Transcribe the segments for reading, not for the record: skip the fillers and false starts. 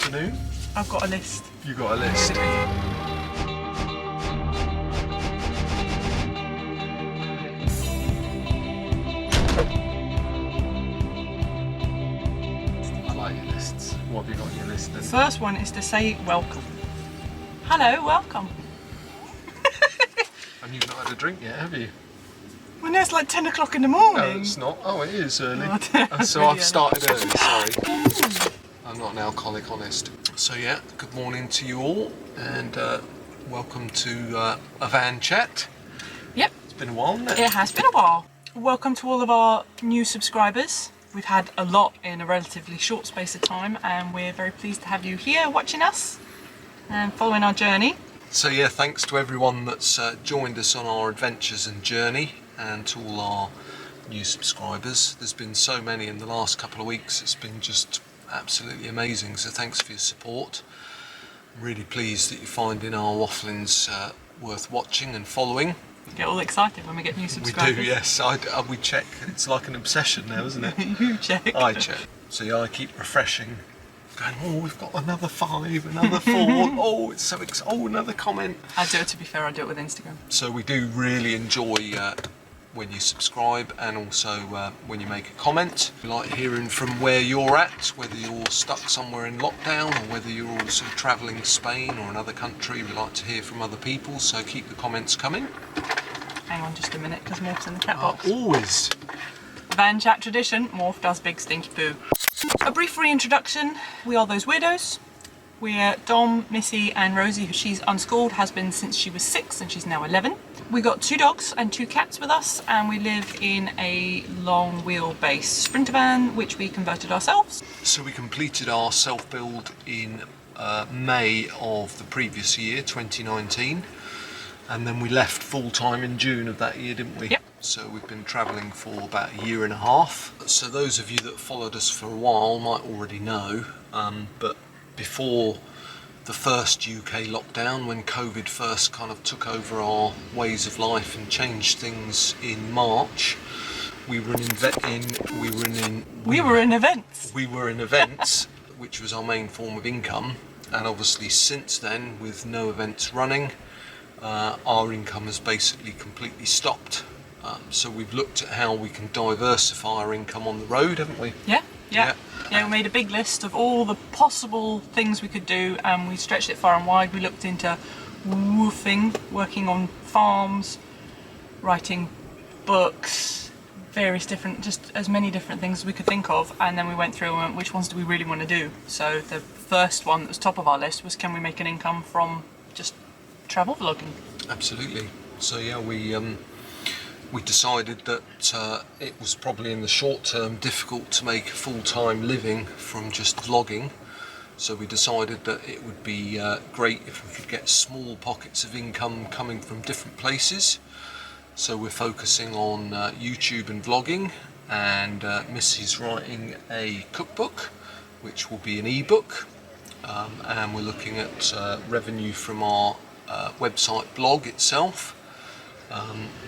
afternoon. I've got a list. You got a list? I like your lists. What have you got on your list then? First one is to say welcome. Hello, welcome. And you've not had a drink yet, have you? Well, no, it's like 10 o'clock in the morning. No, it's not. Oh, it is early. Oh, So really I've started early, sorry. I'm not an alcoholic, honest. So yeah, good morning to you all, and welcome to a van chat. Yep. It's been a while, hasn't it? It has been a while. Welcome to all of our new subscribers. We've had a lot in a relatively short space of time, and we're very pleased to have you here watching us and following our journey. So yeah, thanks to everyone that's joined us on our adventures and journey, and to all our new subscribers. There's been so many in the last couple of weeks, it's been just absolutely amazing, so thanks for your support. I'm really pleased that you're finding our wafflings worth watching and following. Get all excited when we get new subscribers. We do, yes. We check. It's like an obsession now, isn't it? You check. I check. So yeah, I keep refreshing, going, oh, we've got another 5, another 4. Oh, it's so exciting. Oh, another comment. I do it, to be fair, I do it with Instagram. So we do really enjoy when you subscribe, and also when you make a comment. We like hearing from where you're at, whether you're stuck somewhere in lockdown or whether you're also travelling to Spain or another country. We like to hear from other people, so keep the comments coming. Hang on just a minute, because Morph's in the chat box. Always. Van chat tradition, Morph does big stinky poo. A brief reintroduction, we are those weirdos. We're Dom, Missy and Rosie, who she's unschooled, has been since she was 6 and she's now 11. We got 2 dogs and 2 cats with us, and we live in a long wheelbase sprinter van which we converted ourselves. So we completed our self-build in May of the previous year, 2019. And then we left full-time in June of that year, didn't we? Yep. So we've been travelling for about a year and a half. So those of you that followed us for a while might already know, but before the first UK lockdown, when COVID first kind of took over our ways of life and changed things in March, we were in events, which was our main form of income. And obviously since then, with no events running, our income has basically completely stopped. So we've looked at how we can diversify our income on the road, haven't we? Yeah, we made a big list of all the possible things we could do, and we stretched it far and wide. We looked into woofing, working on farms, writing books, various different, just as many different things as we could think of, and then we went through and went, which ones do we really want to do? So the first one that was top of our list was, can we make an income from just travel vlogging? Absolutely. So yeah, we decided that it was probably in the short term difficult to make a full-time living from just vlogging. So we decided that it would be great if we could get small pockets of income coming from different places. So we're focusing on YouTube and vlogging, and Missy's writing a cookbook, which will be an ebook, and we're looking at revenue from our website blog itself,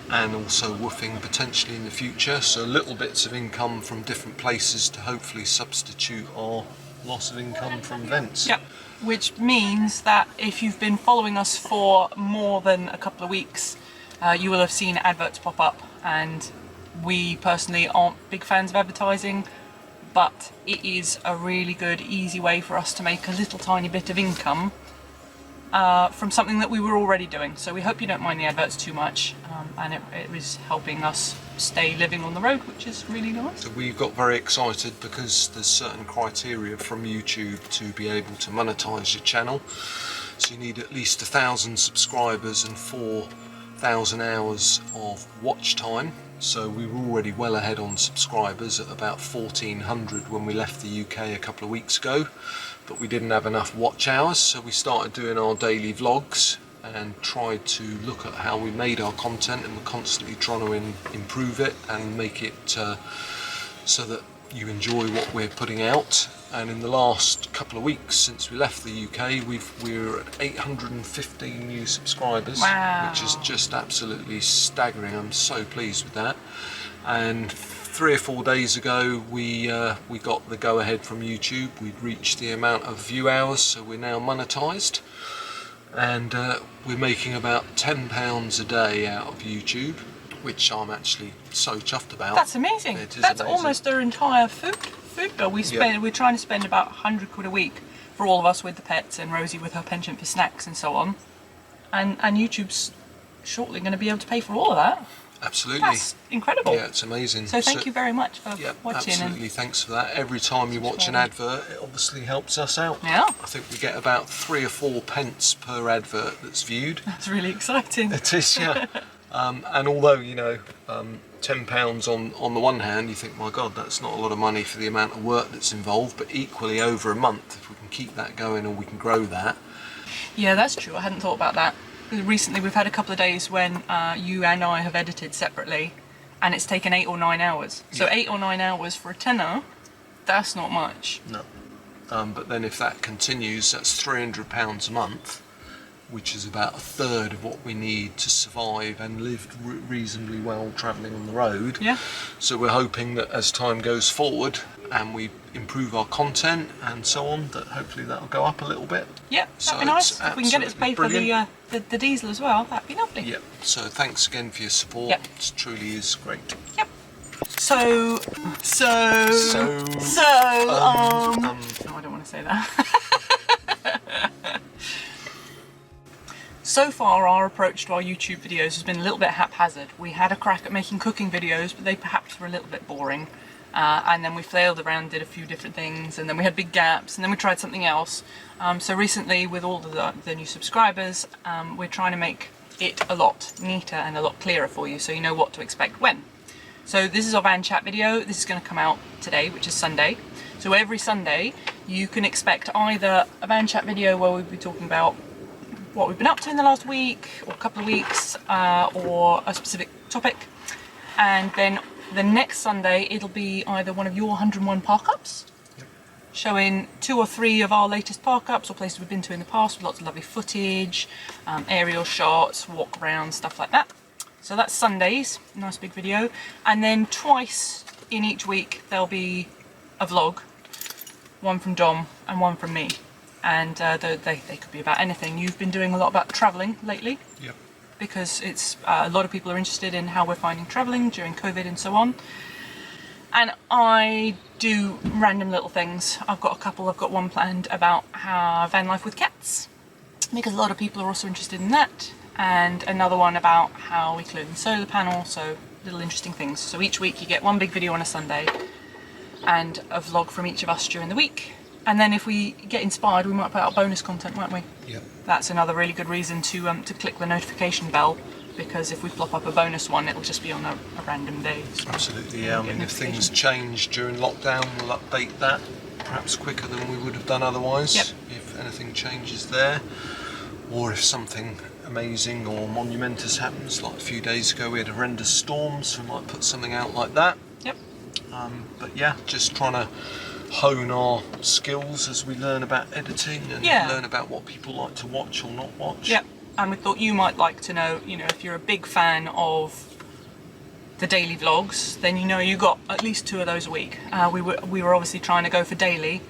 and also woofing potentially in the future, so little bits of income from different places to hopefully substitute our loss of income from events. Yep, which means that if you've been following us for more than a couple of weeks, you will have seen adverts pop up, and we personally aren't big fans of advertising, but it is a really good, easy way for us to make a little tiny bit of income from something that we were already doing. So we hope you don't mind the adverts too much, and it was helping us stay living on the road, which is really nice. So we got very excited because there's certain criteria from YouTube to be able to monetize your channel. So you need at least 1,000 subscribers and 4,000 hours of watch time. So we were already well ahead on subscribers at about 1,400 when we left the UK a couple of weeks ago, but we didn't have enough watch hours, so we started doing our daily vlogs and tried to look at how we made our content, and we're constantly trying to improve it and make it so that you enjoy what we're putting out. And in the last couple of weeks since we left the UK, we're at 815 new subscribers. Wow. Which is just absolutely staggering. I'm so pleased with that. And 3 or 4 days ago, we got the go-ahead from YouTube. We'd reached the amount of view hours, so we're now monetized, and we're making about £10 a day out of YouTube, which I'm actually so chuffed about. That's amazing. It is That's amazing. almost their entire food bill. We're trying to spend about 100 quid a week for all of us with the pets, and Rosie with her penchant for snacks and so on. And YouTube's shortly going to be able to pay for all of that. Absolutely. That's incredible. Yeah, it's amazing. So thank you very much for watching. Absolutely, thanks for that. Every time you watch an advert, it obviously helps us out. Yeah. I think we get about 3 or 4 pence per advert that's viewed. That's really exciting. It is, yeah. And although, you know, £10 on the one hand, you think, my God, that's not a lot of money for the amount of work that's involved, but equally over a month, if we can keep that going and we can grow that. Yeah, that's true. I hadn't thought about that. Recently we've had a couple of days when you and I have edited separately, and it's taken 8 or 9 hours. So Yeah. 8 or 9 hours for a tenner, that's not much. No. But then if that continues, that's £300 a month, which is about a third of what we need to survive and live reasonably well travelling on the road. Yeah. So we're hoping that as time goes forward and we improve our content and so on, that hopefully that'll go up a little bit. Yeah, So that'd be nice. it's If we can get it to pay for brilliant. the diesel as well, that'd be lovely. Yeah. So thanks again for your support. Yep. It truly is great. Yep. So no, I don't want to say that. So far, our approach to our YouTube videos has been a little bit haphazard. We had a crack at making cooking videos, but they perhaps were a little bit boring. And then we flailed around, did a few different things, and then we had big gaps, and then we tried something else. So recently, with all the new subscribers, we're trying to make it a lot neater and a lot clearer for you, so you know what to expect when. So this is our van chat video. This is going to come out today, which is Sunday. So every Sunday, you can expect either a van chat video where we'll be talking about what we've been up to in the last week or a couple of weeks, or a specific topic, and then the next Sunday it'll be either one of your 101 park ups, showing 2 or 3 of our latest park ups or places we've been to in the past with lots of lovely footage, aerial shots, walk around, stuff like that. So that's Sundays, nice big video, and then twice in each week there'll be a vlog, one from Dom and one from me. And they could be about anything. You've been doing a lot about travelling lately. Yep. Because it's a lot of people are interested in how we're finding travelling during COVID and so on. And I do random little things. I've got one planned about how van life with cats, because a lot of people are also interested in that. And another one about how we clone solar panel, so little interesting things. So each week you get one big video on a Sunday and a vlog from each of us during the week. And then if we get inspired, we might put out bonus content, won't we? Yeah. That's another really good reason to click the notification bell, because if we plop up a bonus one, it'll just be on a random day. So Absolutely, yeah. I mean, if things change during lockdown, we'll update that perhaps quicker than we would have done otherwise. Yep. If anything changes there, or if something amazing or monumentous happens, like a few days ago we had horrendous storms, so we might put something out like that. Yep. But yeah, just trying to hone our skills as we learn about editing and learn about what people like to watch or not watch. Yep. And we thought you might like to know, if you're a big fan of the daily vlogs, then you got at least 2 of those a week. We were obviously trying to go for daily,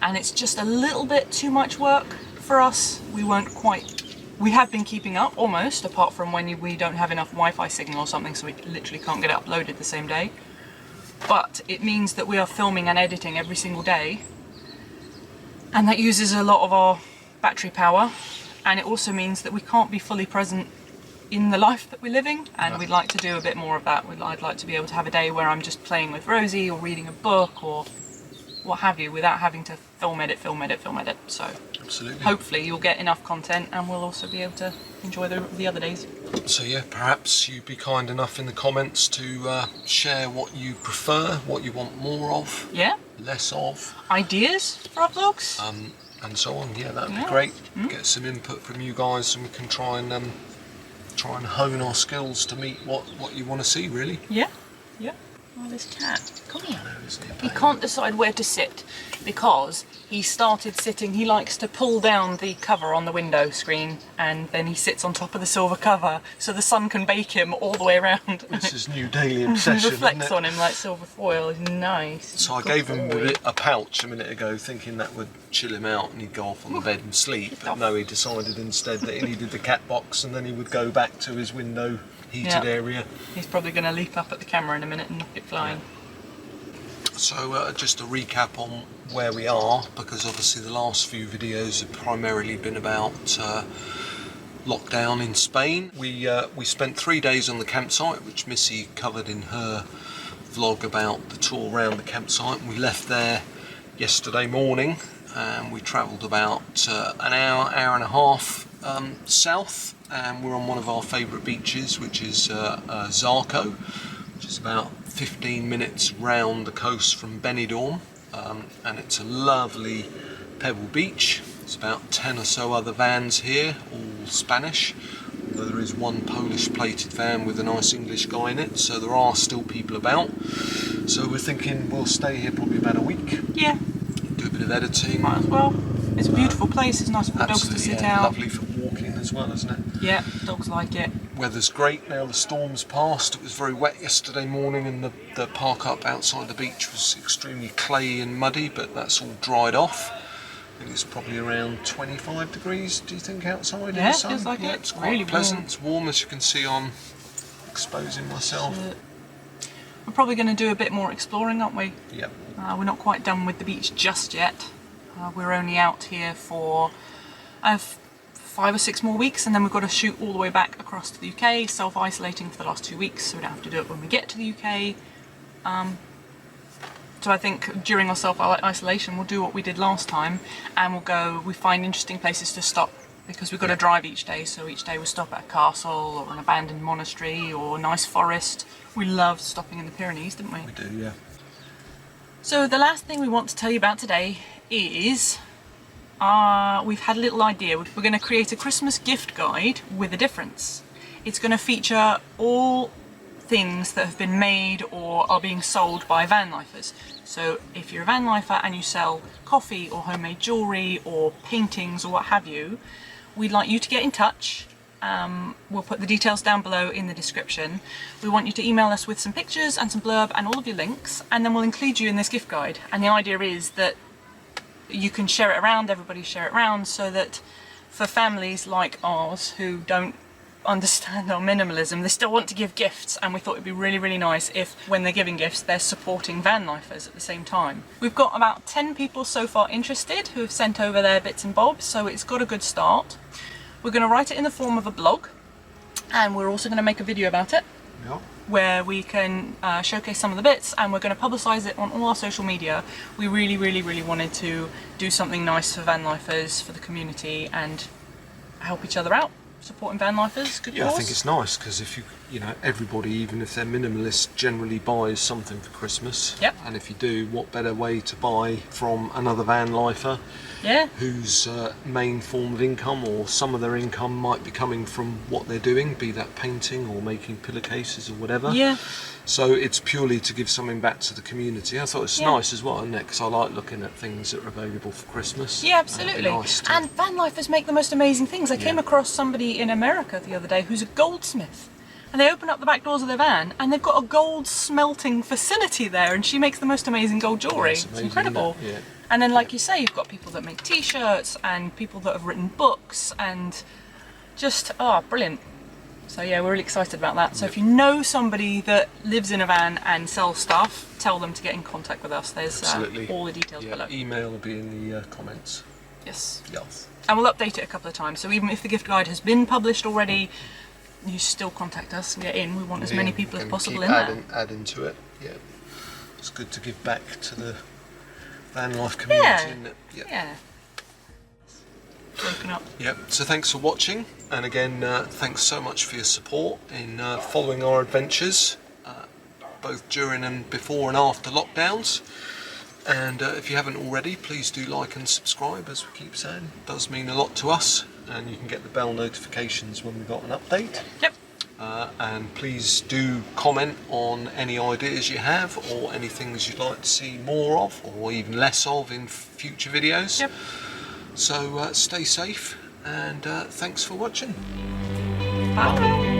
and it's just a little bit too much work for us. We have been keeping up almost, apart from when we don't have enough Wi-Fi signal or something, so we literally can't get it uploaded the same day. But it means that we are filming and editing every single day, and that uses a lot of our battery power, and it also means that we can't be fully present in the life that we're living, and we'd like to do a bit more of that. I'd like to be able to have a day where I'm just playing with Rosie or reading a book or what have you, without having to film edit. So Absolutely. hopefully you'll get enough content, and we'll also be able to enjoy the other days. So yeah, perhaps you'd be kind enough in the comments to share what you prefer, what you want more of, less of, ideas for our vlogs, and so on. Yeah, that'd be great. Get some input from you guys, and we can try and hone our skills to meet what you want to see, really. Yeah. Oh, this cat. Come here. He can't decide where to sit because he started sitting. He likes to pull down the cover on the window screen and then he sits on top of the silver cover so the sun can bake him all the way around. It's his new daily obsession. Reflects on him like silver foil. It's nice. So I gave him a pouch a minute ago thinking that would chill him out and he'd go off on the bed and sleep. But no, he decided instead that he needed the cat box and then he would go back to his window heated area. He's probably going to leap up at the camera in a minute and knock it flying. So just a recap on where we are, because obviously the last few videos have primarily been about lockdown in Spain. We spent 3 days on the campsite, which Missy covered in her vlog about the tour around the campsite. We left there yesterday morning and we travelled about an hour and a half south, and we're on one of our favourite beaches, which is Zarco, which is about 15 minutes round the coast from Benidorm, and it's a lovely pebble beach. There's about 10 or so other vans here, all Spanish, although there is one Polish plated van with a nice English guy in it, so there are still people about. So we're thinking we'll stay here probably about a week. Yeah. Do a bit of editing. Might as well. It's a beautiful place, it's nice for the dogs to sit out. Lovely for walking as well, isn't it? Yeah, dogs like it. Weather's great now, the storm's passed. It was very wet yesterday morning and the park up outside the beach was extremely clayey and muddy, but that's all dried off. I think it's probably around 25 degrees, do you think, outside in the sun? Feels like it. It's quite really pleasant. warm. It's warm, as you can see on exposing myself. We're probably going to do a bit more exploring, aren't we? Yep. We're not quite done with the beach just yet. We're only out here for 5 or 6 more weeks, and then we've got to shoot all the way back across to the UK, self-isolating for the last 2 weeks, so we don't have to do it when we get to the UK. So I think during our self-isolation we'll do what we did last time, and we find interesting places to stop, because we've got to drive each day, so each day we'll stop at a castle or an abandoned monastery or a nice forest. We loved stopping in the Pyrenees, didn't we? We do, yeah. So the last thing we want to tell you about today is we've had a little idea. We're going to create a Christmas gift guide with a difference. It's going to feature all things that have been made or are being sold by van lifers. So if you're a van lifer and you sell coffee or homemade jewellery or paintings or what have you, we'd like you to get in touch. We'll put the details down below in the description. We want you to email us with some pictures and some blurb and all of your links, and then we'll include you in this gift guide. And the idea is that you can share it around, everybody share it around, so that for families like ours who don't understand our minimalism, they still want to give gifts, and we thought it'd be really, really nice if when they're giving gifts they're supporting van lifers at the same time. We've got about 10 people so far interested who have sent over their bits and bobs, so it's got a good start. We're going to write it in the form of a blog, and we're also going to make a video about it. Yep. Where we can showcase some of the bits, and we're going to publicise it on all our social media. We really, really, really wanted to do something nice for van lifers, for the community, and help each other out, supporting van lifers. Good cause. I think it's nice, because if you know, everybody, even if they're minimalist, generally buys something for Christmas. Yep. And if you do, what better way to buy from another van lifer? Yeah. Whose main form of income, or some of their income, might be coming from what they're doing, be that painting or making pillowcases or whatever. Yeah. So it's purely to give something back to the community. I thought it's nice as well, isn't it? Because I like looking at things that are available for Christmas. Yeah, absolutely. And van lifers make the most amazing things. I came across somebody in America the other day who's a goldsmith. And they open up the back doors of their van and they've got a gold smelting facility there, and she makes the most amazing gold jewellery. It's amazing, incredible. isn't it? Yeah. And then, like you say, you've got people that make t-shirts and people that have written books, and just, brilliant. So yeah, we're really excited about that. So if you know somebody that lives in a van and sells stuff, tell them to get in contact with us. There's all the details below. Email will be in the comments. Yes. Yes. And we'll update it a couple of times. So even if the gift guide has been published already, you still contact us and get in. We want as many people as possible in there. Adding to it. Yeah. It's good to give back to the van life community, isn't it? Yeah. Broken up. Yep. So thanks for watching, and again, thanks so much for your support in following our adventures, both during and before and after lockdowns. And if you haven't already, please do like and subscribe, as we keep saying. It does mean a lot to us, and you can get the bell notifications when we've got an update. Yep. and please do comment on any ideas you have or any things you'd like to see more of or even less of in future videos. Yep. So stay safe and thanks for watching. Bye.